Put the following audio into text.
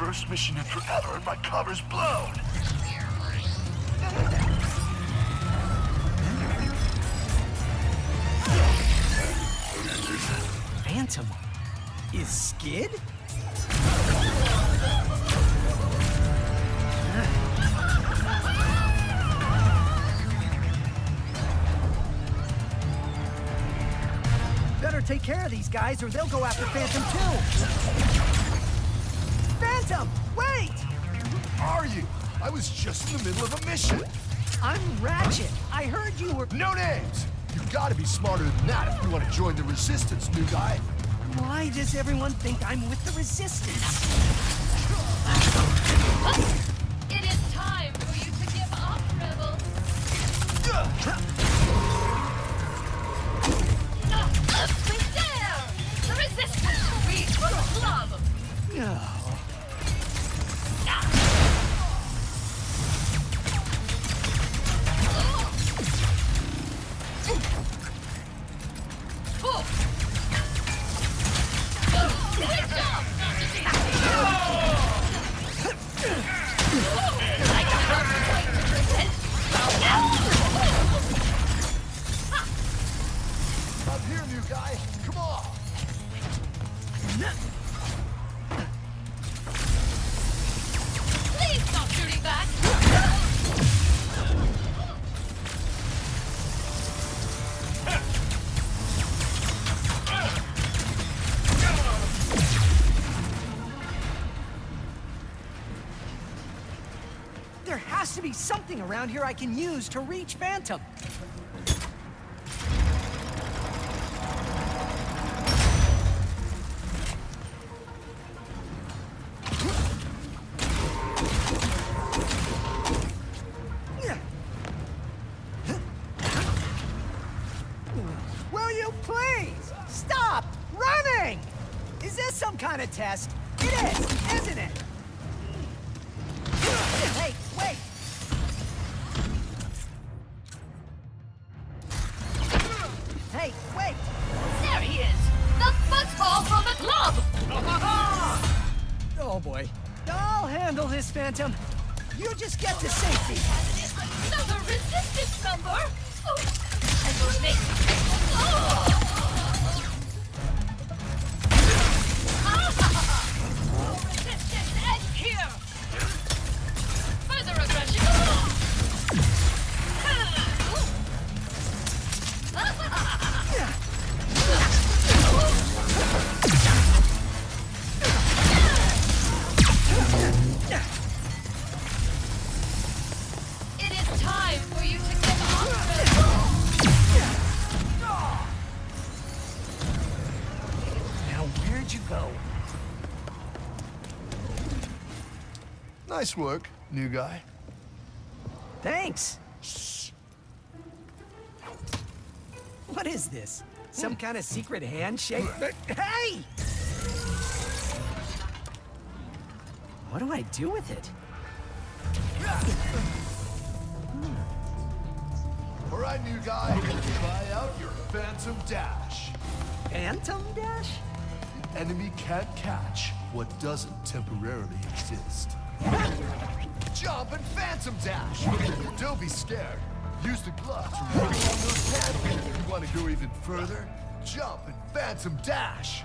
first mission in forever and my cover's blown. Phantom is Skid? Better take care of these guys or they'll go after Phantom too. Phantom, wait! Who are you? I was just in the middle of a mission. I'm Ratchet. I heard you were... No names! You gotta be smarter than that if you want to join the Resistance, new guy. Why does everyone think I'm with the Resistance? It is time for you to give up, rebel. We dare! The Resistance reach for the club! No. I'm here, new guy. Come on. Please stop shooting back! There has to be something around here I can use to reach Phantom. Will you please stop running? Is this some kind of test? It is, isn't it? Hey, wait! Hey, wait! There he is! The football from the club! Oh boy. I'll handle this, Phantom. You just get to safety. Another Resistance number! Oh, and those names... Oh! Resistance end here! Further aggression! It is time for you to give up! Now, where'd you go? Nice work, new guy. Thanks. What is this? Some kind of secret handshake? Hey! What do I do with it? All right, new guy. Try out your Phantom Dash. Phantom Dash? The enemy can't catch what doesn't temporarily exist. Jump and Phantom Dash! Don't be scared. Use the glove to run along those panels. If you want to go even further, jump and Phantom Dash!